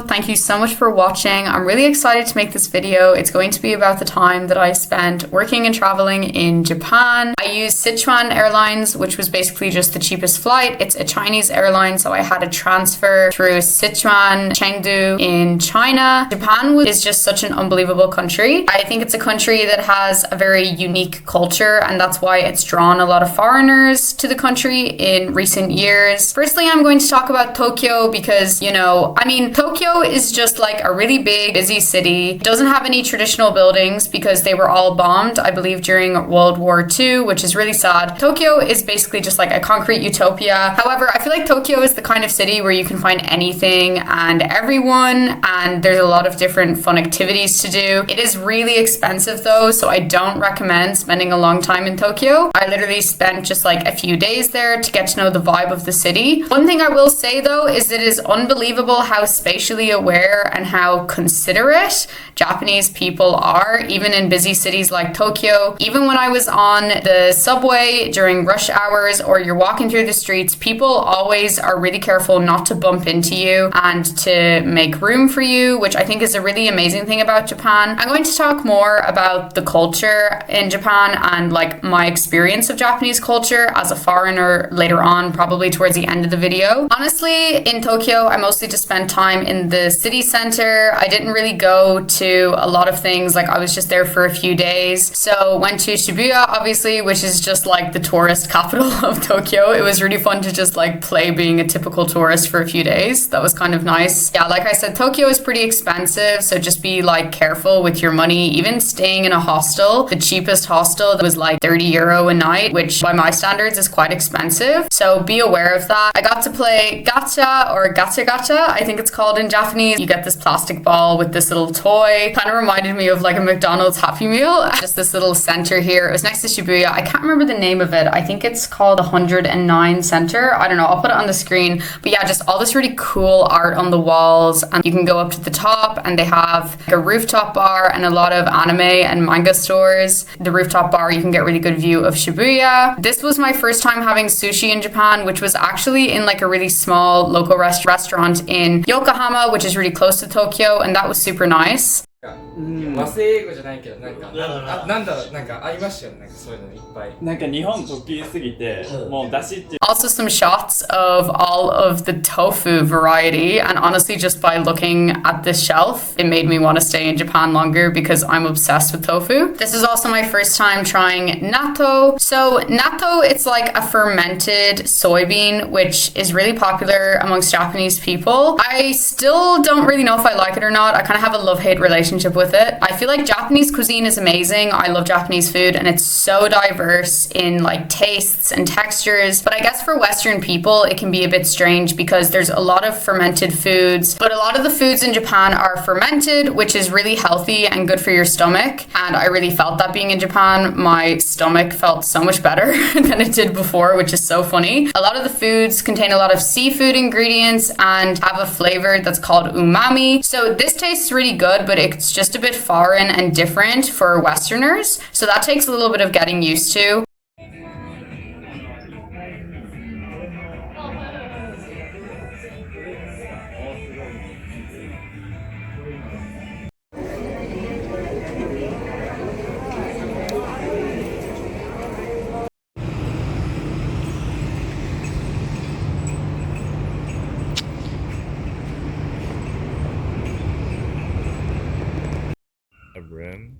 Thank you so much for watching. I'm really excited to make this video. It's going to be about the time that I spent working and traveling in Japan. I used Sichuan Airlines, which was basically just the cheapest flight. It's a Chinese airline, so I had a transfer through Sichuan, Chengdu in China. Japan is just such an unbelievable country. I think it's a country that has a very unique culture, and that's why it's drawn a lot of foreigners to the country in recent years. Firstly, I'm going to talk about Tokyo because, Tokyo is just like a really big, busy city. It doesn't have any traditional buildings because they were all bombed, I believe, during World War II, which is really sad. Tokyo is basically just like a concrete utopia. However, I feel like Tokyo is the kind of city where you can find anything and everyone, and there's a lot of different fun activities to do. It is really expensive though, so I don't recommend spending a long time in Tokyo. I literally spent just like a few days there to get to know the vibe of the city. One thing I will say though is that it is unbelievable how spatially aware and how considerate Japanese people are, even in busy cities like Tokyo. Even when I was on the subway during rush hours or you're walking through the streets, people always are really careful not to bump into you and to make room for you, which I think is a really amazing thing about Japan. I'm going to talk more about the culture in Japan and like my experience of Japanese culture as a foreigner later on, probably towards the end of the video. Honestly, in Tokyo, I mostly just spent time in the city center. I didn't really go to a lot of things, like I was just there for a few days. So went to Shibuya, obviously, which is just like the tourist capital of Tokyo. It was really fun to just like play being a typical tourist for a few days. That was kind of nice. Yeah, like I said, Tokyo is pretty expensive, so just be like careful with your money. Even staying in a hostel, the cheapest hostel was like 30 euro a night, which by my standards is quite expensive. So be aware of that. I got to play gacha or gacha gacha, I think it's called in Japanese. You get this plastic ball with this little toy. Kind of reminded me of like a McDonald's Happy Meal. Just this little center here. It was next to Shibuya. I can't remember the name of it. I think it's called 109 Center. I don't know. I'll put it on the screen. But yeah, just all this really cool art on the walls. And you can go up to the top and they have like a rooftop bar and a lot of anime and manga stores. The rooftop bar, you can get a really good view of Shibuya. This was my first time having sushi in Japan, which was actually in like a really small local restaurant in Yokohama, which is really close to Tokyo, and that was super nice. 和製英語じゃないけどなんだろう、なんかありましたよね、なんかそういうのいっぱい。なんか日本得意すぎて、もう出汁っていう。Also some shots of all of the tofu variety, and honestly just by looking at this shelf it made me want to stay in Japan longer because I'm obsessed with tofu. This is also my first time trying natto. So natto, it's like a fermented soybean which is really popular amongst Japanese people. I still don't really know if I like it or not. I kind of have a love-hate relationship with it. I feel like Japanese cuisine is amazing. I love Japanese food and it's so diverse in like tastes and textures, but I guess for Western people it can be a bit strange because there's a lot of fermented foods, but a lot of the foods in Japan are fermented, which is really healthy and good for your stomach, and I really felt that being in Japan. My stomach felt so much better than it did before, which is so funny. A lot of the foods contain a lot of seafood ingredients and have a flavor that's called umami, so this tastes really good, but it's just a bit foreign and different for Westerners, so that takes a little bit of getting used to. A room.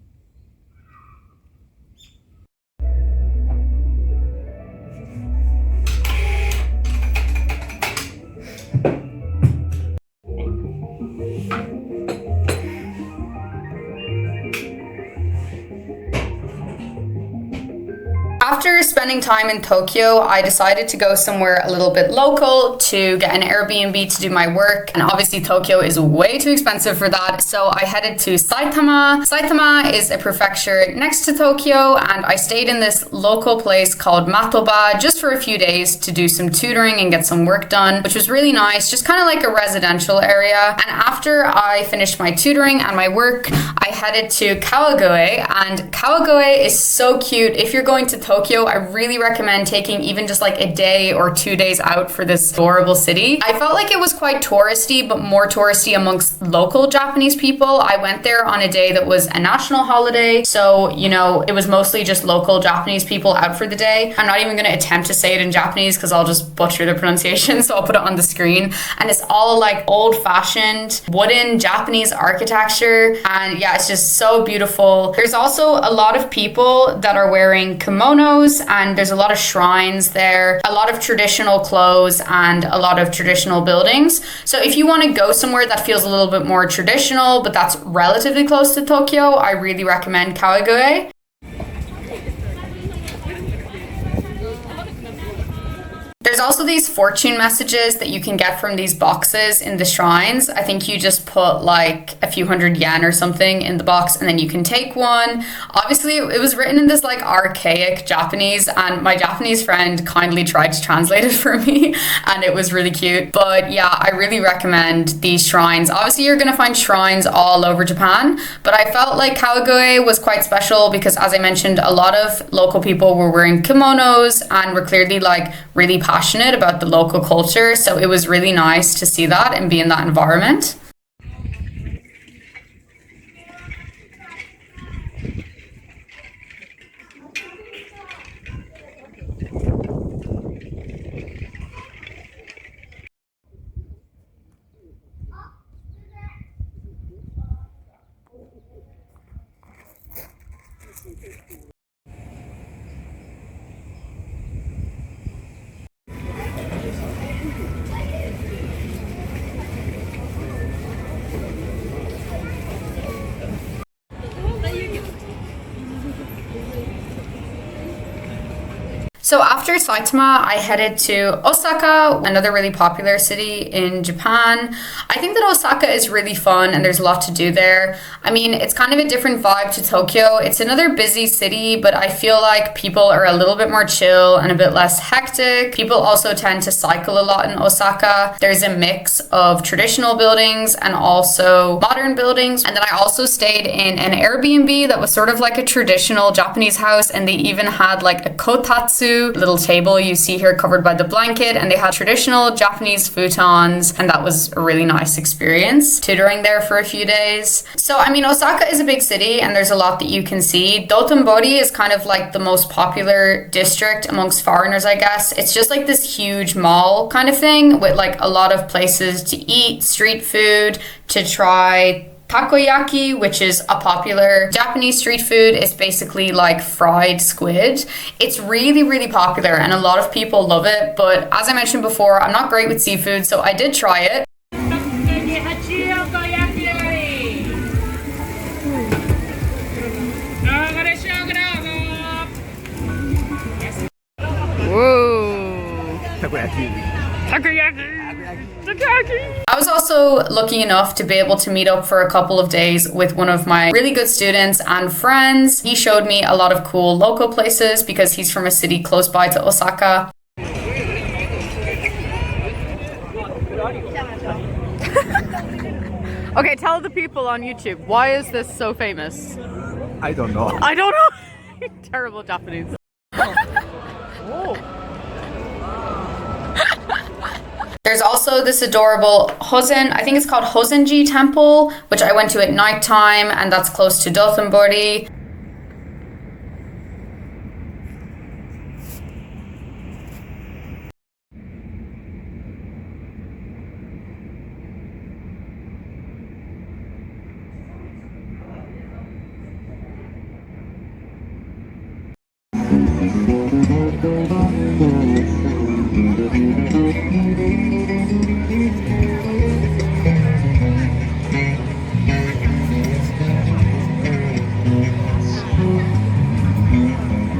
After spending time in Tokyo, I decided to go somewhere a little bit local to get an Airbnb to do my work. And obviously Tokyo is way too expensive for that. So I headed to Saitama. Saitama is a prefecture next to Tokyo, and I stayed in this local place called Matoba just for a few days to do some tutoring and get some work done, which was really nice, just kind of like a residential area. And after I finished my tutoring and my work, I headed to Kawagoe, and Kawagoe is so cute. If you're going to Tokyo, Tokyo, I really recommend taking even just like a day or 2 days out for this adorable city. I felt like it was quite touristy, but more touristy amongst local Japanese people. I went there on a day that was a national holiday, so you know, it was mostly just local Japanese people out for the day. I'm not even going to attempt to say it in Japanese because I'll just butcher the pronunciation, so I'll put it on the screen. And it's all like old-fashioned wooden Japanese architecture, and yeah, it's just so beautiful. There's also a lot of people that are wearing kimonos, and there's a lot of shrines there, a lot of traditional clothes, and a lot of traditional buildings. So if you want to go somewhere that feels a little bit more traditional but that's relatively close to Tokyo, I really recommend Kagawa. There's also these fortune messages that you can get from these boxes in the shrines. I think you just put like a few hundred yen or something in the box and then you can take one. Obviously, it was written in this like archaic Japanese, and my Japanese friend kindly tried to translate it for me and it was really cute. But yeah, I really recommend these shrines. Obviously, you're going to find shrines all over Japan, but I felt like Kagawa was quite special because, as I mentioned, a lot of local people were wearing kimonos and were clearly like really passionate about the local culture, so it was really nice to see that and be in that environment. So after Saitama, I headed to Osaka, another really popular city in Japan. I think that Osaka is really fun and there's a lot to do there. I mean, it's kind of a different vibe to Tokyo. It's another busy city, but I feel like people are a little bit more chill and a bit less hectic. People also tend to cycle a lot in Osaka. There's a mix of traditional buildings and also modern buildings. And then I also stayed in an Airbnb that was sort of like a traditional Japanese house, and they even had like a kotatsu little table you see here covered by the blanket, and they had traditional Japanese futons, and that was a really nice experience tutoring there for a few days. So I mean, Osaka is a big city and there's a lot that you can see. Dotonbori is kind of like the most popular district amongst foreigners, I guess. It's just like this huge mall kind of thing with like a lot of places to eat, street food, to try takoyaki, which is a popular Japanese street food. It's basically like fried squid. It's really, really popular and a lot of people love it. But as I mentioned before, I'm not great with seafood, so I did try it. Whoa! Takoyaki! I was also lucky enough to be able to meet up for a couple of days with one of my really good students and friends. He showed me a lot of cool local places because he's from a city close by to Osaka. Okay, tell the people on YouTube, why is this so famous? I don't know. I don't know. Terrible Japanese. There's also this adorable Hosen, I think it's called Hosenji Temple, which I went to at nighttime, and that's close to Dotonbori.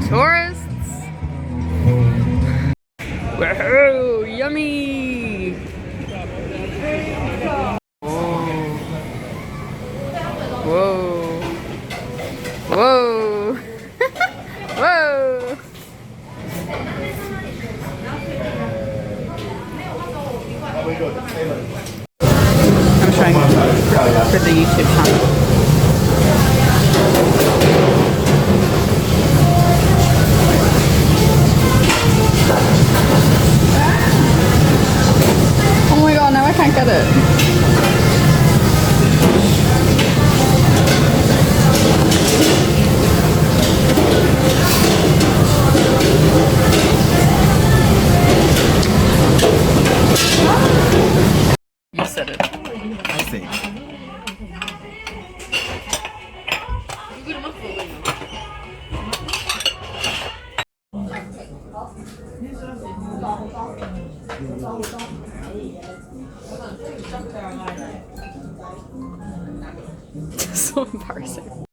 Tourists! Woohoo! Yummy! Whoa! Whoa! Whoa! I'm trying for the YouTube channel. I think. So embarrassing.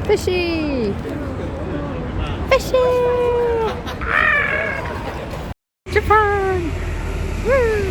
Fishy! Fishy! Japan! Woo!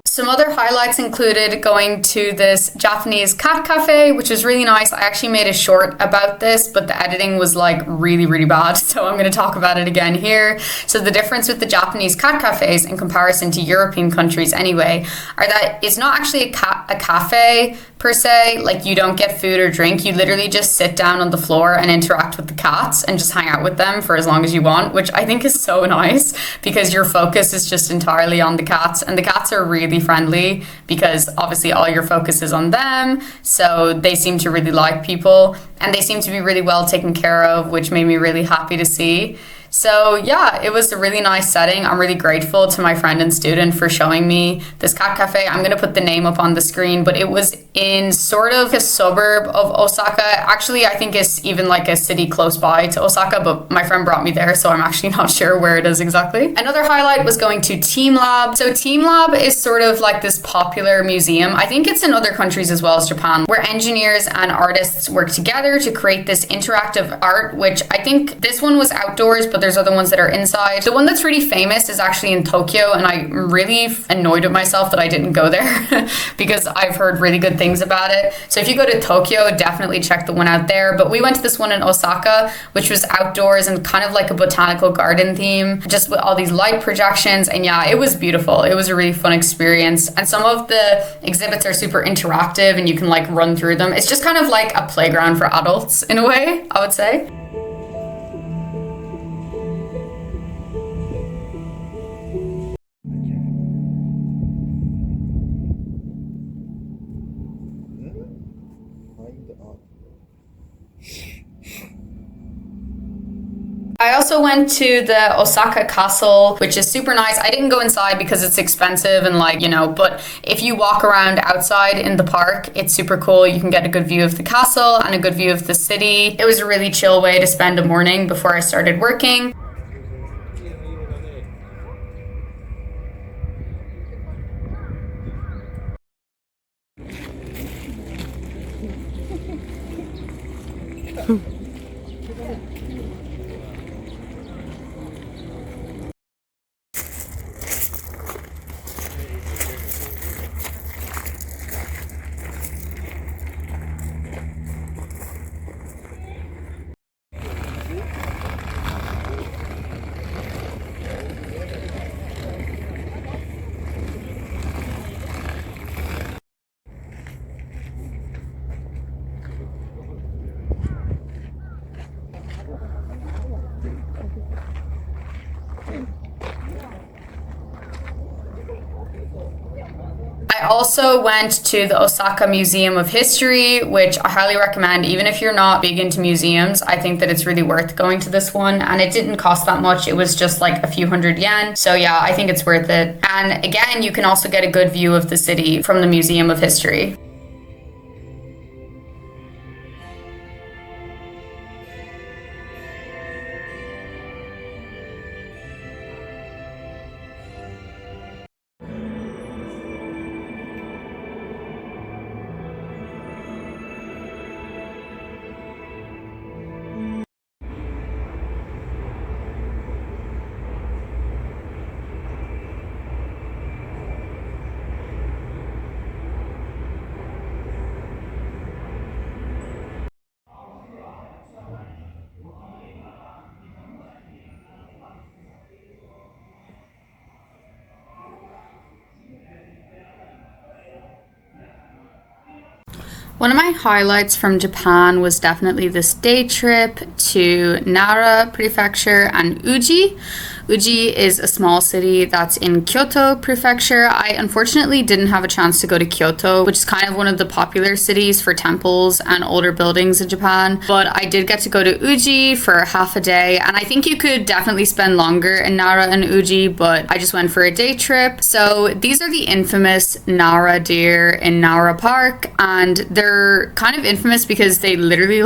Some other highlights included going to this Japanese cat cafe, which was really nice. I actually made a short about this, but the editing was like really, really bad. So I'm going to talk about it again here. So the difference with the Japanese cat cafes in comparison to European countries anyway, are that it's not actually a cafe per se. Like you don't get food or drink. You literally just sit down on the floor and interact with the cats and just hang out with them for as long as you want, which I think is so nice because your focus is just entirely on the cats, and the cats are really friendly because obviously all your focus is on them, so they seem to really like people and they seem to be really well taken care of, which made me really happy to see. So yeah, it was a really nice setting. I'm really grateful to my friend and student for showing me this cat cafe. I'm going to put the name up on the screen, but it was in sort of a suburb of Osaka. Actually, I think it's even like a city close by to Osaka, but my friend brought me there, so I'm actually not sure where it is exactly. Another highlight was going to Team Lab. So Team Lab is sort of like this popular museum. I think it's in other countries as well as Japan, where engineers and artists work together to create this interactive art, which I think this one was outdoors, but there's other ones that are inside. The one that's really famous is actually in Tokyo, and I'm really annoyed with myself that I didn't go there because I've heard really good things about it. So if you go to Tokyo, definitely check the one out there. But we went to this one in Osaka, which was outdoors and kind of like a botanical garden theme, just with all these light projections. And yeah, it was beautiful. It was a really fun experience. And some of the exhibits are super interactive and you can like run through them. It's just kind of like a playground for adults in a way, I would say. I also went to the Osaka Castle, which is super nice. I didn't go inside because it's expensive and like, you know, but if you walk around outside in the park, it's super cool. You can get a good view of the castle and a good view of the city. It was a really chill way to spend a morning before I started working. I also went to the Osaka Museum of History, which I highly recommend. Even if you're not big into museums, I think that it's really worth going to this one. And it didn't cost that much. It was just like a few $100 yen. So yeah, I think it's worth it. And again, you can also get a good view of the city from the Museum of History. One of my highlights from Japan was definitely this day trip to Nara Prefecture and Uji. Uji is a small city that's in Kyoto Prefecture. I unfortunately didn't have a chance to go to Kyoto, which is kind of one of the popular cities for temples and older buildings in Japan. But I did get to go to Uji for half a day, and I think you could definitely spend longer in Nara and Uji, but I just went for a day trip. So these are the infamous Nara deer in Nara Park, and they're kind of infamous because they literally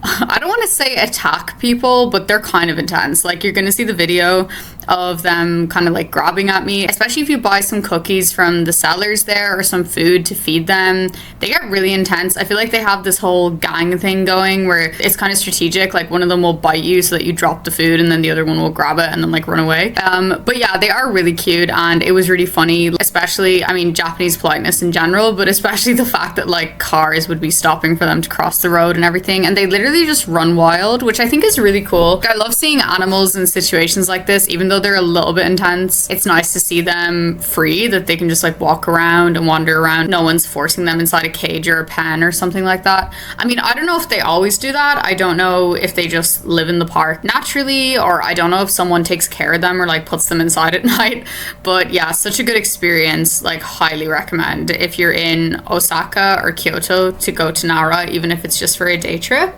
I don't want to say attack people, but they're kind of intense. Like, you're gonna see the video of them kind of like grabbing at me, especially if you buy some cookies from the sellers there or some food to feed them. They get really intense. I feel like they have this whole gang thing going where it's kind of strategic. Like, one of them will bite you so that you drop the food, and then the other one will grab it and then like run away. But yeah, they are really cute, and it was really funny, especially, I mean, Japanese politeness in general, but especially the fact that like cars would be stopping for them to cross the road and everything, and they literally just run wild, which I think is really cool. I love seeing animals in situations like this, even though they're a little bit intense. It's nice to see them free, that they can just like walk around and wander around. No one's forcing them inside a cage or a pen or something like that. I mean, I don't know if they always do that. I don't know if they just live in the park naturally, or I don't know if someone takes care of them or like puts them inside at night. But yeah, such a good experience. Like, highly recommend if you're in Osaka or Kyoto to go to Nara, even if it's just for a day trip.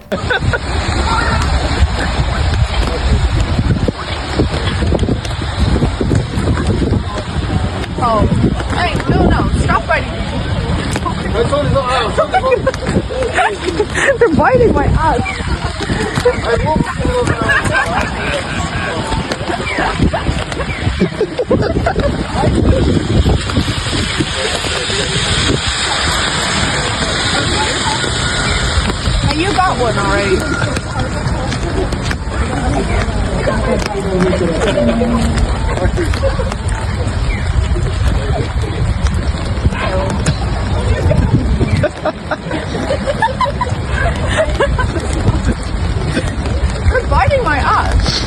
Oh, hey, no, stop biting. They're biting my ass. Hey, you got one already. You're biting my ass.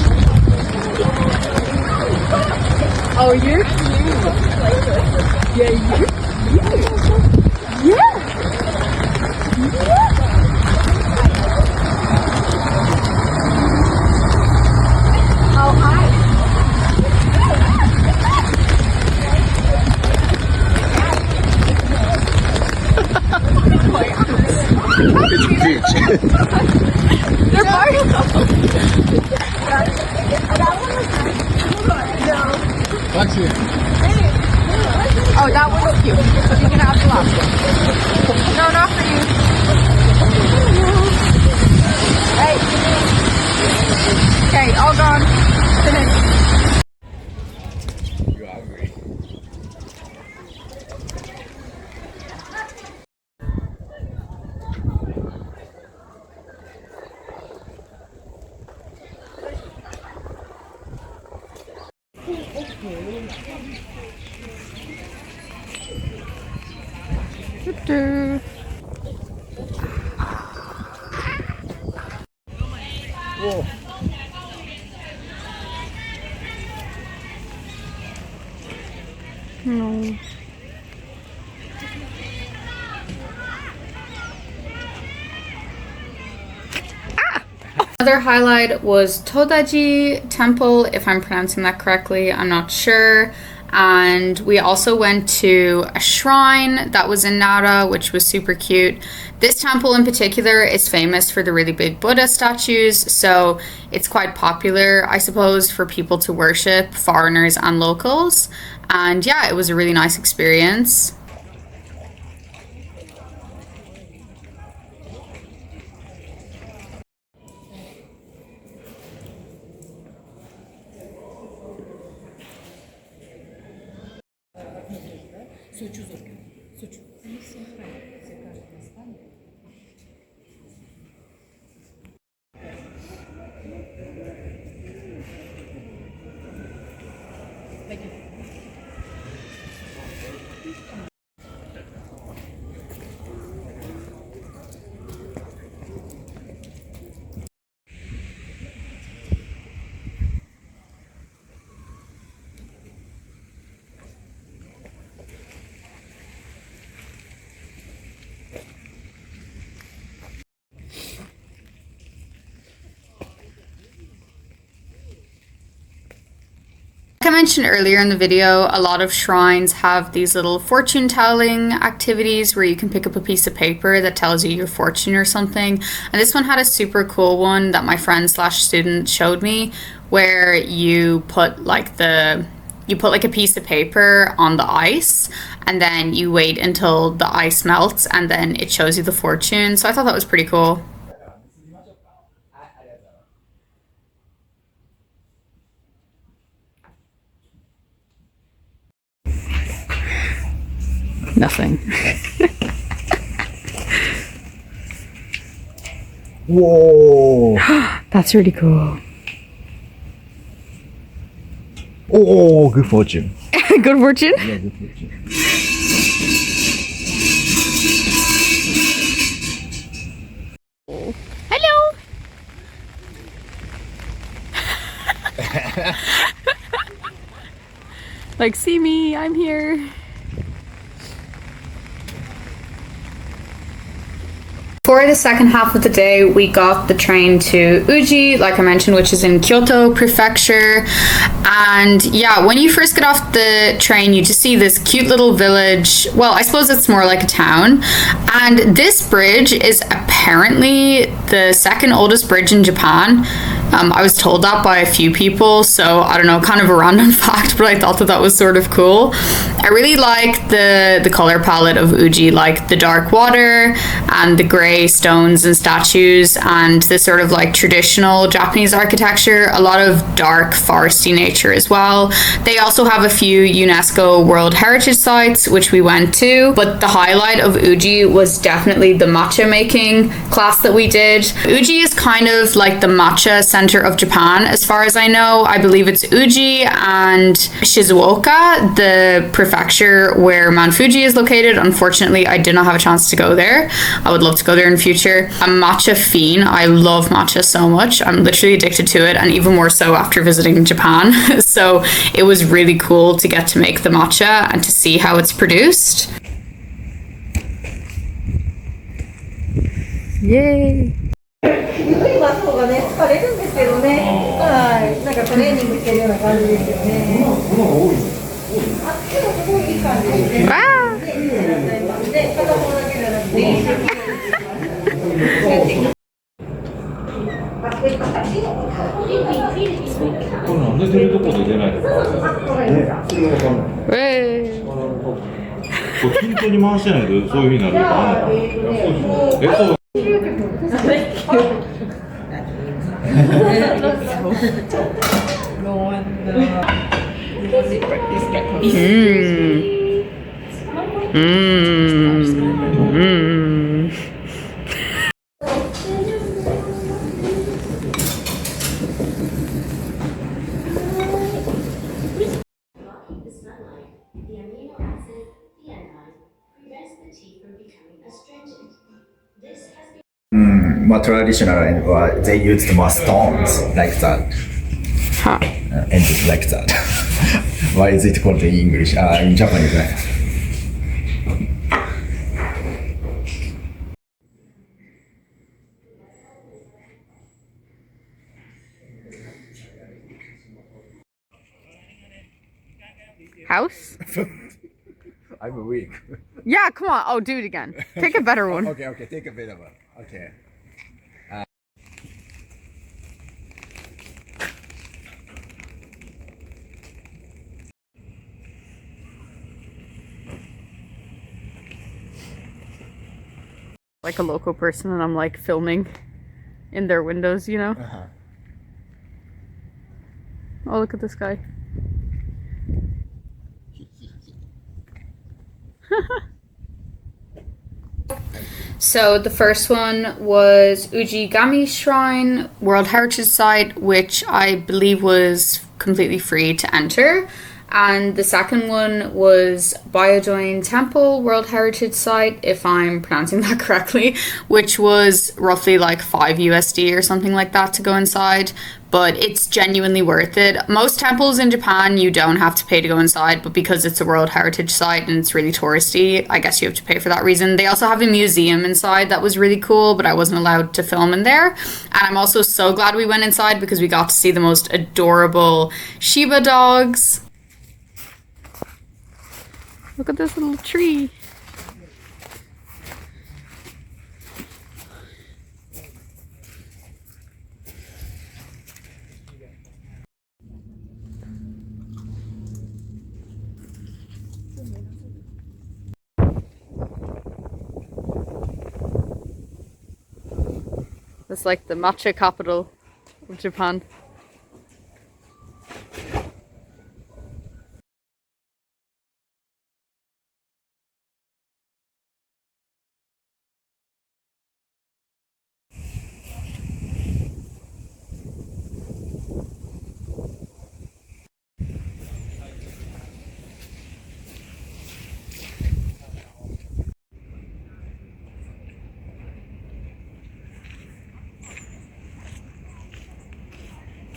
Oh, you? Yeah, you? Yeah. Oh, hi. It's huge. They're biting. Watch it. Oh, that one's cute. You can have the last one. No, not for you. Hey. Okay, all gone. Finish. You're hungry. Whoa. No. Another highlight was Todaji Temple, if I'm pronouncing that correctly, I'm not sure. And we also went to a shrine that was in Nara, which was super cute. This temple in particular is famous for the really big Buddha statues, so it's quite popular, I suppose, for people to worship, foreigners and locals. And yeah, it was a really nice experience. Like I mentioned earlier in the video, a lot of shrines have these little fortune telling activities where you can pick up a piece of paper that tells you your fortune or something. And this one had a super cool one that my friend slash student showed me, where you put like a piece of paper on the ice and then you wait until the ice melts and then it shows you the fortune. So I thought that was pretty cool. Nothing. Whoa! That's really cool. Oh, good fortune. Good fortune? Yeah, good fortune. Hello. Like, see me, I'm here. For the second half of the day, we got the train to Uji, like I mentioned, which is in Kyoto Prefecture. And yeah, when you first get off the train, you just see this cute little village. Well, I suppose it's more like a town. And this bridge is apparently the second oldest bridge in Japan. I was told that by a few people, so I don't know, kind of a random fact, but I thought that was sort of cool. I really like the color palette of Uji, like the dark water and the gray stones and statues and the sort of like traditional Japanese architecture, a lot of dark foresty nature as well. They also have a few UNESCO World Heritage Sites, which we went to, but the highlight of Uji was definitely the matcha making class that we did. Uji is kind of like the matcha center of Japan, as far as I know. I believe it's Uji and Shizuoka, the prefecture where Mount Fuji is located. Unfortunately, I did not have a chance to go there. I would love to go there in the future. I'm a matcha fiend. I love matcha so much. I'm literally addicted to it, and even more so after visiting Japan. So it was really cool to get to make the matcha and to see how it's produced. Yay! ゆっくり待つ方がね、疲れるんですけどね。はい。なんかトレーニングしてるような感じですよね。あ、でもすごいいい感じですね。で、片方だけじゃなくて。これなんで出るとこで出ないのか。これ均等に回してないとそういう風になるのかな。そう。More traditional and they used more stones like that. Huh. And like that. Why is it called in English? In Japanese, right? House? I'm weak. Yeah, come on. Oh, do it again. Take a better one. Okay, take a better one. Okay. Like a local person, and I'm like filming in their windows, you know? Oh, look at this guy. So the first one was Ujigami Shrine, World Heritage Site, which I believe was completely free to enter. And the second one was Byadoin Temple World Heritage Site, if I'm pronouncing that correctly, which was roughly like 5 USD or something like that to go inside. But it's genuinely worth it. Most temples in Japan, you don't have to pay to go inside, but because it's a World Heritage Site and it's really touristy, I guess you have to pay for that reason. They also have a museum inside that was really cool, but I wasn't allowed to film in there. And I'm also so glad we went inside because we got to see the most adorable Shiba dogs. Look at this little tree. It's like the matcha capital of Japan.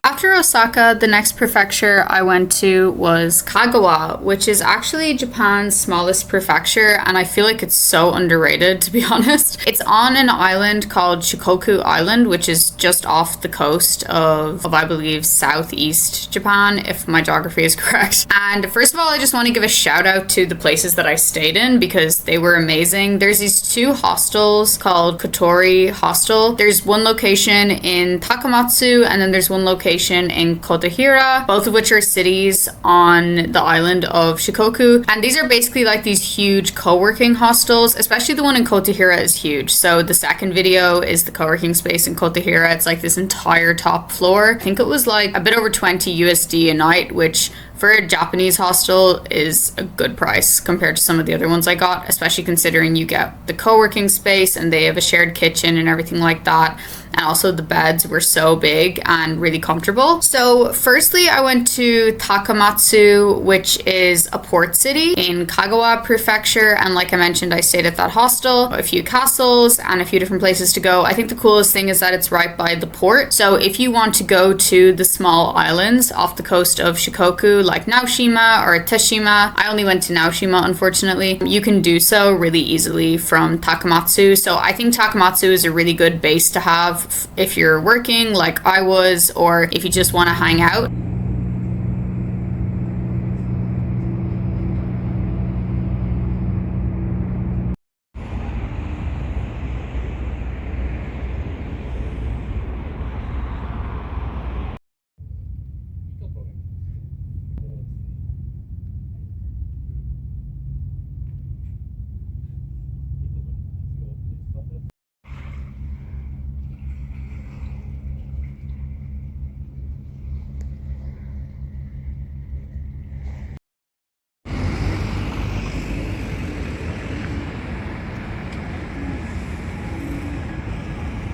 After Osaka, the next prefecture I went to was Kagawa, which is actually Japan's smallest prefecture, and I feel like it's so underrated, to be honest. It's on an island called Shikoku Island, which is just off the coast of I believe, southeast Japan, if my geography is correct. And first of all, I just want to give a shout out to the places that I stayed in because they were amazing. There's these 2 hostels called Kotori Hostel. There's one location in Takamatsu, and then there's one location in Kotahira, both of which are cities on the island of Shikoku. And these are basically like these huge co-working hostels, especially the one in Kotahira is huge. So the second video is the co-working space in Kotahira. It's like this entire top floor. I think it was like a bit over 20 USD a night, which for a Japanese hostel is a good price compared to some of the other ones I got, especially considering you get the co-working space and they have a shared kitchen and everything like that. And also the beds were so big and really comfortable. So firstly, I went to Takamatsu, which is a port city in Kagawa Prefecture. And like I mentioned, I stayed at that hostel, a few castles and a few different places to go. I think the coolest thing is that it's right by the port. So if you want to go to the small islands off the coast of Shikoku, like Naoshima or Teshima, I only went to Naoshima, unfortunately. You can do so really easily from Takamatsu. So I think Takamatsu is a really good base to have if you're working like I was, or if you just want to hang out.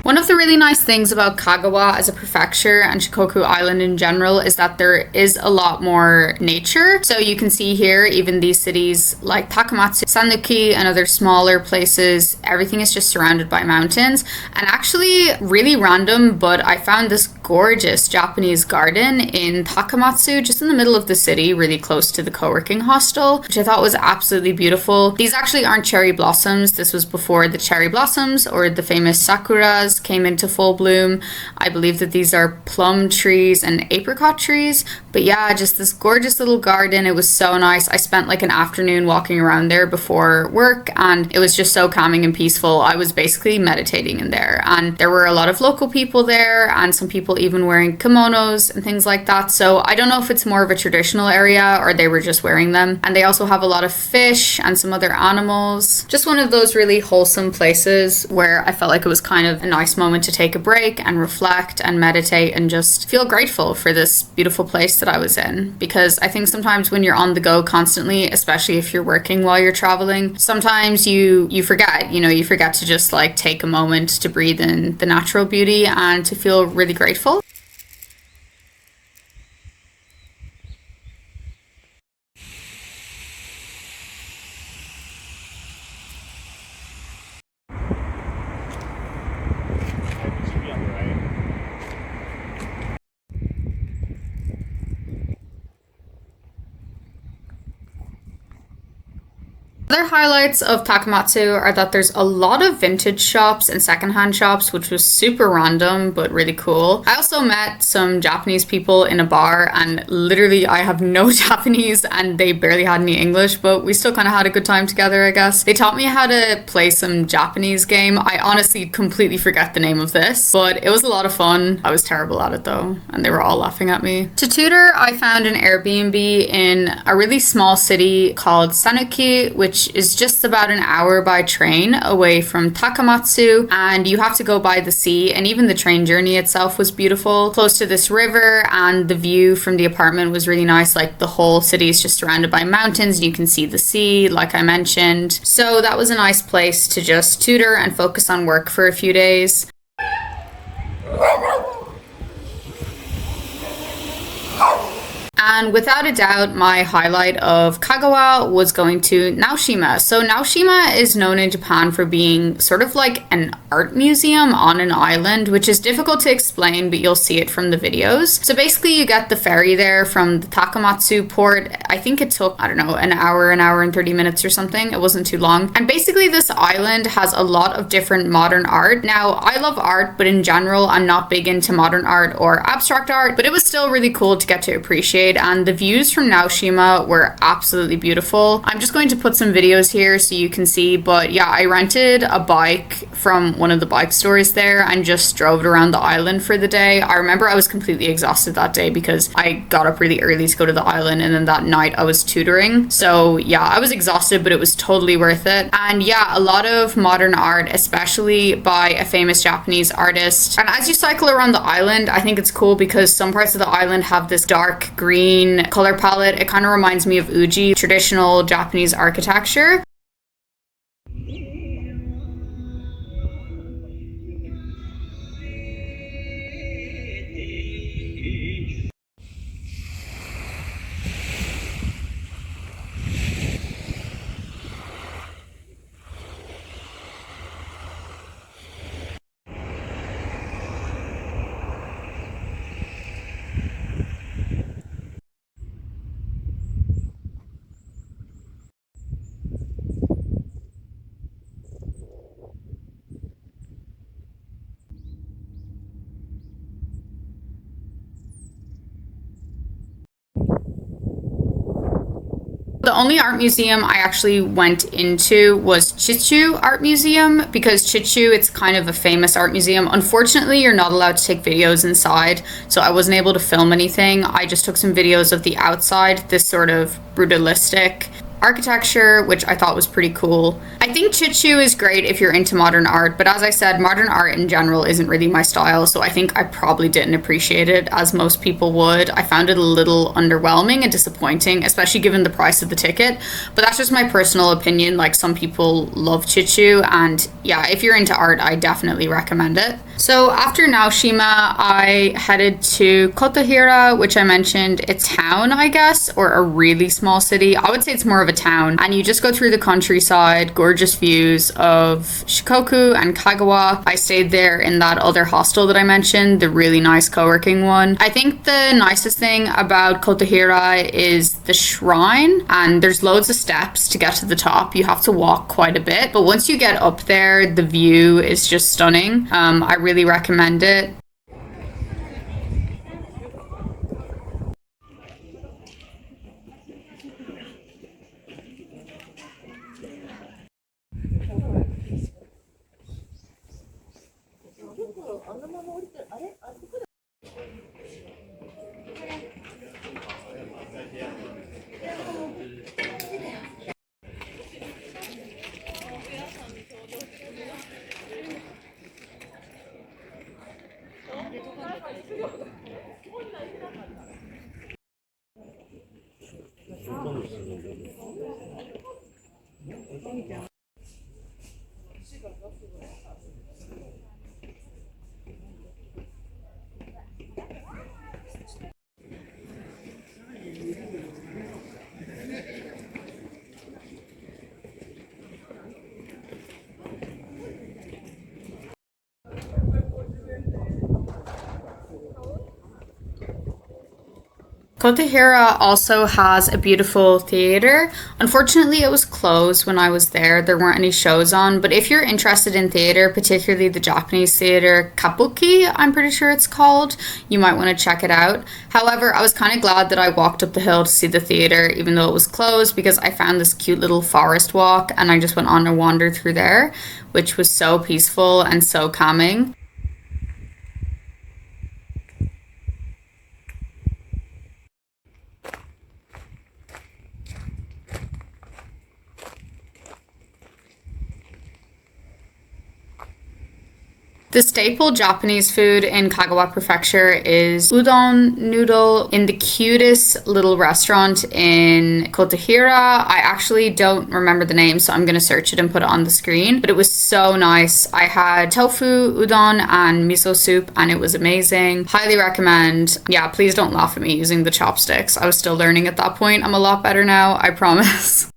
One of the really nice things about Kagawa as a prefecture and Shikoku Island in general is that there is a lot more nature. So you can see here, even these cities like Takamatsu, Sanuki, and other smaller places, everything is just surrounded by mountains. And actually, really random, but I found this gorgeous Japanese garden in Takamatsu, just in the middle of the city, really close to the co-working hostel, which I thought was absolutely beautiful. These actually aren't cherry blossoms. This was before the cherry blossoms or the famous sakuras came into full bloom. I believe that these are plum trees and apricot trees. But yeah, just this gorgeous little garden. It was so nice. I spent like an afternoon walking around there before work and it was just so calming and peaceful. I was basically meditating in there, and there were a lot of local people there and some people even wearing kimonos and things like that. So I don't know if it's more of a traditional area or they were just wearing them. And they also have a lot of fish and some other animals. Just one of those really wholesome places where I felt like it was kind of a nice moment to take a break and reflect and meditate and just feel grateful for this beautiful place that I was in. Because I think sometimes when you're on the go constantly, especially if you're working while you're traveling, sometimes you forget, you forget to just like take a moment to breathe in the natural beauty and to feel really grateful. Other highlights of Takamatsu are that there's a lot of vintage shops and secondhand shops, which was super random but really cool. I also met some Japanese people in a bar, and literally I have no Japanese and they barely had any English, but we still kind of had a good time together, I guess. They taught me how to play some Japanese game. I honestly completely forget the name of this, but it was a lot of fun. I was terrible at it though, and they were all laughing at me. To tutor, I found an Airbnb in a really small city called Sanuki, which is just about an hour by train away from Takamatsu, and you have to go by the sea, and even the train journey itself was beautiful, close to this river, and the view from the apartment was really nice. Like, the whole city is just surrounded by mountains and you can see the sea, like I mentioned. So that was a nice place to just tutor and focus on work for a few days. And without a doubt, my highlight of Kagawa was going to Naoshima. So Naoshima is known in Japan for being sort of like an art museum on an island, which is difficult to explain, but you'll see it from the videos. So basically you get the ferry there from the Takamatsu port. I think it took, I don't know, an hour and 30 minutes or something. It wasn't too long. And basically this island has a lot of different modern art. Now, I love art, but in general, I'm not big into modern art or abstract art, but it was still really cool to get to appreciate. And the views from Naoshima were absolutely beautiful. I'm just going to put some videos here so you can see, but yeah, I rented a bike from one of the bike stores there and just drove it around the island for the day. I remember I was completely exhausted that day because I got up really early to go to the island, and then that night I was tutoring. So yeah, I was exhausted, but it was totally worth it. And yeah, a lot of modern art, especially by a famous Japanese artist. And as you cycle around the island, I think it's cool because some parts of the island have this dark green color palette. It kind of reminds me of Uji, traditional Japanese architecture. The only art museum I actually went into was Chichu Art Museum, because Chichu, it's kind of a famous art museum. Unfortunately, you're not allowed to take videos inside, so I wasn't able to film anything. I just took some videos of the outside, this sort of brutalistic architecture, which I thought was pretty cool. I think Chichu is great if you're into modern art, but as I said, modern art in general isn't really my style, so I think I probably didn't appreciate it as most people would. I found it a little underwhelming and disappointing, especially given the price of the ticket, but that's just my personal opinion. Like, some people love Chichu, and yeah, if you're into art, I definitely recommend it. So after Naoshima, I headed to Kotohira, which I mentioned. It's a town, I guess, or a really small city. I would say it's more of a town, and you just go through the countryside, gorgeous views of Shikoku and Kagawa. I stayed there in that other hostel that I mentioned, the really nice co-working one. I think the nicest thing about Kotohira is the shrine, and there's loads of steps to get to the top. You have to walk quite a bit, but once you get up there, the view is just stunning. I really recommend it. Kotahira also has a beautiful theater. Unfortunately, it was closed when I was there. There weren't any shows on, but if you're interested in theater, particularly the Japanese theater, Kabuki, I'm pretty sure it's called, you might want to check it out. However, I was kind of glad that I walked up the hill to see the theater, even though it was closed, because I found this cute little forest walk and I just went on a wander through there, which was so peaceful and so calming. The staple Japanese food in Kagawa Prefecture is udon noodle in the cutest little restaurant in Kotahira. I actually don't remember the name, so I'm going to search it and put it on the screen. But it was so nice. I had tofu, udon, and miso soup, and it was amazing. Highly recommend. Yeah, please don't laugh at me using the chopsticks. I was still learning at that point. I'm a lot better now, I promise.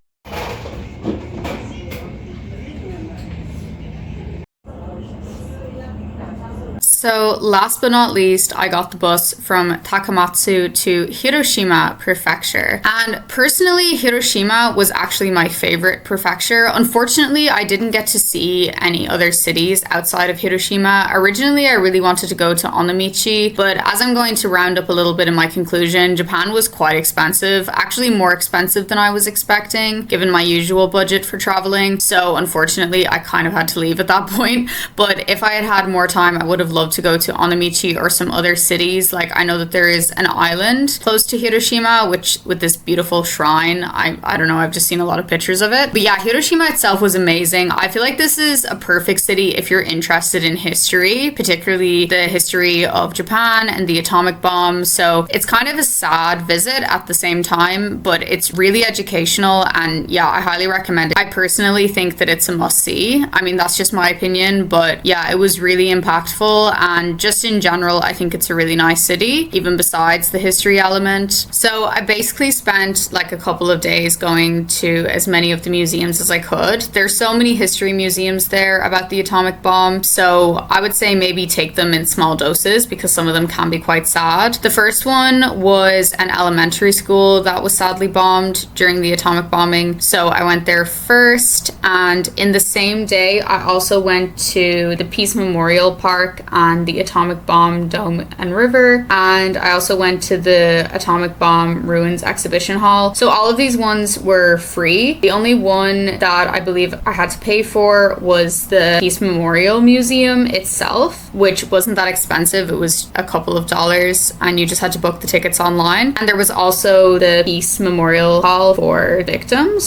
So last but not least, I got the bus from Takamatsu to Hiroshima Prefecture. And personally, Hiroshima was actually my favorite prefecture. Unfortunately, I didn't get to see any other cities outside of Hiroshima. Originally, I really wanted to go to Onomichi, but as I'm going to round up a little bit in my conclusion, Japan was quite expensive, actually more expensive than I was expecting, given my usual budget for traveling. So unfortunately, I kind of had to leave at that point. But if I had had more time, I would have loved to go to Onomichi or some other cities. Like, I know that there is an island close to Hiroshima, which with this beautiful shrine. I don't know, I've just seen a lot of pictures of it. But yeah, Hiroshima itself was amazing. I feel like this is a perfect city if you're interested in history, particularly the history of Japan and the atomic bomb. So it's kind of a sad visit at the same time, but it's really educational, and yeah, I highly recommend it. I personally think that it's a must-see. I mean, that's just my opinion, but yeah, it was really impactful. And just in general, I think it's a really nice city, even besides the history element. So I basically spent like a couple of days going to as many of the museums as I could. There's so many history museums there about the atomic bomb, so I would say maybe take them in small doses because some of them can be quite sad. The first one was an elementary school that was sadly bombed during the atomic bombing, so I went there first. And in the same day, I also went to the Peace Memorial Park and the atomic bomb dome and river, and I also went to the atomic bomb ruins exhibition hall. So all of these ones were free. The only one that I believe I had to pay for was the Peace Memorial Museum itself, which wasn't that expensive. It was a couple of dollars and you just had to book the tickets online. And there was also the Peace Memorial Hall for victims.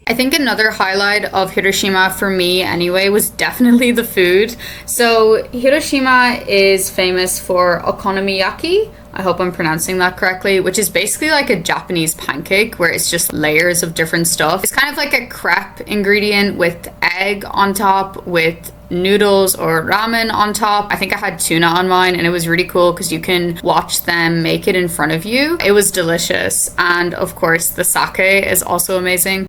I think another highlight of Hiroshima for me anyway was definitely the food. So Hiroshima is famous for okonomiyaki. I hope I'm pronouncing that correctly, which is basically like a Japanese pancake where it's just layers of different stuff. It's kind of like a crepe ingredient with egg on top, with noodles or ramen on top. I think I had tuna on mine, and it was really cool because you can watch them make it in front of you. It was delicious. And of course, the sake is also amazing.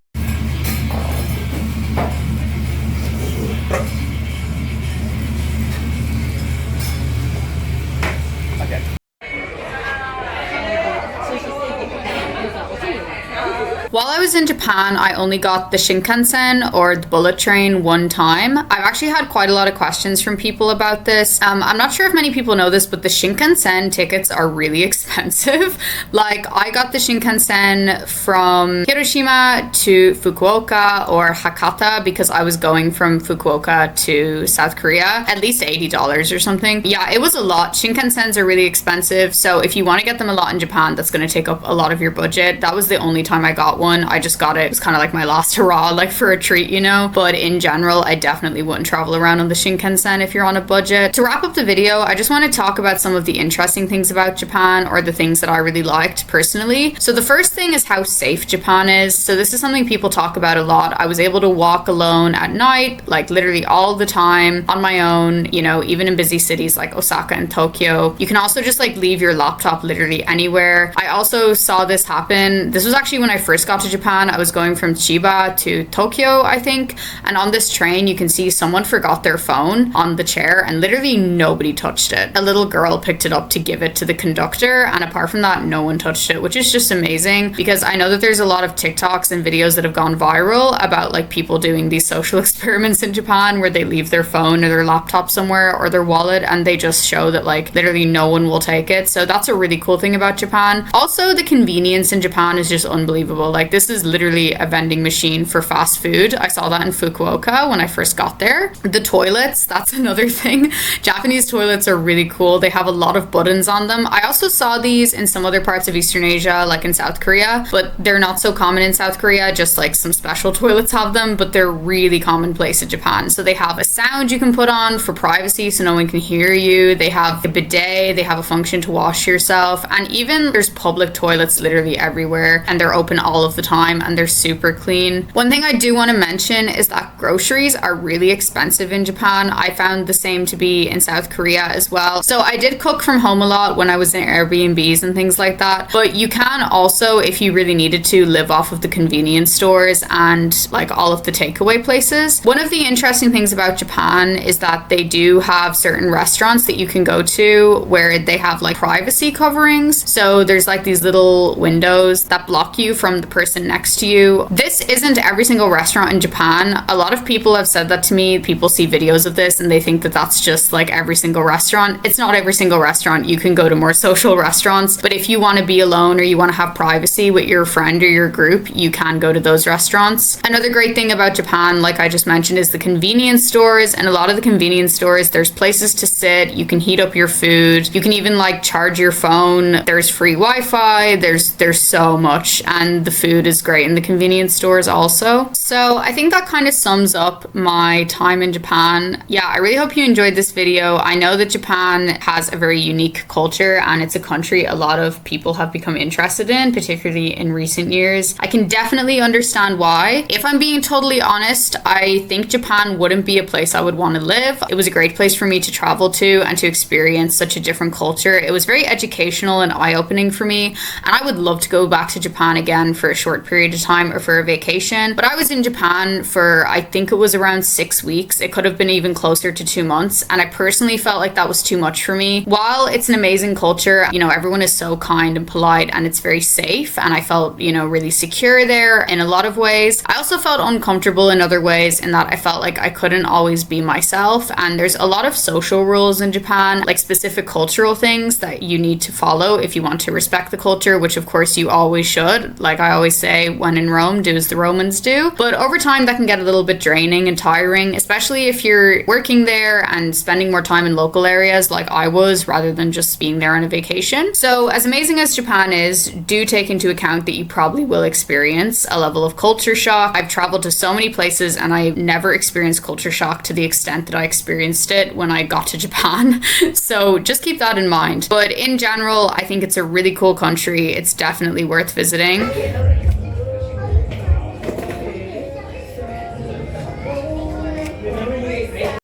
While I was in Japan, I only got the Shinkansen or the bullet train one time. I've actually had quite a lot of questions from people about this. I'm not sure if many people know this, but the Shinkansen tickets are really expensive. Like, I got the Shinkansen from Hiroshima to Fukuoka or Hakata because I was going from Fukuoka to South Korea, at least $80 or something. Yeah, it was a lot. Shinkansens are really expensive, so if you want to get them a lot in Japan, that's going to take up a lot of your budget. That was the only time I got one. I just got it. It was kind of like my last hurrah, like for a treat, you know? But in general, I definitely wouldn't travel around on the Shinkansen if you're on a budget. To wrap up the video, I just want to talk about some of the interesting things about Japan, or the things that I really liked personally. So the first thing is how safe Japan is. So this is something people talk about a lot. I was able to walk alone at night, like literally all the time on my own, you know, even in busy cities like Osaka and Tokyo. You can also just like leave your laptop literally anywhere. I also saw this happen. This was actually when I first got to Japan. I was going from Chiba to Tokyo, I think. And on this train, you can see someone forgot their phone on the chair and literally nobody touched it. A little girl picked it up to give it to the conductor. And apart from that, no one touched it, which is just amazing, because I know that there's a lot of TikToks and videos that have gone viral about like people doing these social experiments in Japan where they leave their phone or their laptop somewhere or their wallet and they just show that like literally no one will take it. So that's a really cool thing about Japan. Also, the convenience in Japan is just unbelievable. Like this is literally a vending machine for fast food. I saw that in Fukuoka when I first got there. The toilets, that's another thing. Japanese toilets are really cool. They have a lot of buttons on them. I also saw these in some other parts of Eastern Asia, like in South Korea, but they're not so common in South Korea. Just like some special toilets have them, but they're really commonplace in Japan. So they have a sound you can put on for privacy so no one can hear you. They have a bidet, they have a function to wash yourself, and even there's public toilets literally everywhere, and they're open all of the time and they're super clean. One thing I do want to mention is that groceries are really expensive in Japan. I found the same to be in South Korea as well. So I did cook from home a lot when I was in Airbnbs and things like that, but you can also, if you really needed to, live off of the convenience stores and like all of the takeaway places. One of the interesting things about Japan is that they do have certain restaurants that you can go to where they have like privacy coverings. So there's like these little windows that block you from the person next to you. This isn't every single restaurant in Japan. A lot of people have said that to me. People see videos of this and they think that that's just like every single restaurant. It's not every single restaurant. You can go to more social restaurants, but if you want to be alone or you want to have privacy with your friend or your group, you can go to those restaurants. Another great thing about Japan, like I just mentioned, is the convenience stores. And a lot of the convenience stores, there's places to sit, you can heat up your food, you can even like charge your phone, there's free Wi-Fi, there's so much, and the food is great in the convenience stores also. So I think that kind of sums up my time in Japan. Yeah, I really hope you enjoyed this video. I know that Japan has a very unique culture and it's a country a lot of people have become interested in, particularly in recent years. I can definitely understand why. If I'm being totally honest, I think Japan wouldn't be a place I would want to live. It was a great place for me to travel to and to experience such a different culture. It was very educational and eye-opening for me, and I would love to go back to Japan again for a short period of time or for a vacation. But I was in Japan for, I think it was around 6 weeks. It could have been even closer to 2 months, and I personally felt like that was too much for me. While it's an amazing culture, you know, everyone is so kind and polite and it's very safe, and I felt, you know, really secure there in a lot of ways. I also felt uncomfortable in other ways in that I felt like I couldn't always be myself, and there's a lot of social rules in Japan, like specific cultural things that you need to follow if you want to respect the culture, which of course you always should. Like I always say, when in Rome, do as the Romans do. But over time that can get a little bit draining and tiring, especially if you're working there and spending more time in local areas like I was, rather than just being there on a vacation. So as amazing as Japan is, do take into account that you probably will experience a level of culture shock. I've traveled to so many places and I never experienced culture shock to the extent that I experienced it when I got to Japan. So just keep that in mind. But in general, I think it's a really cool country. It's definitely worth visiting.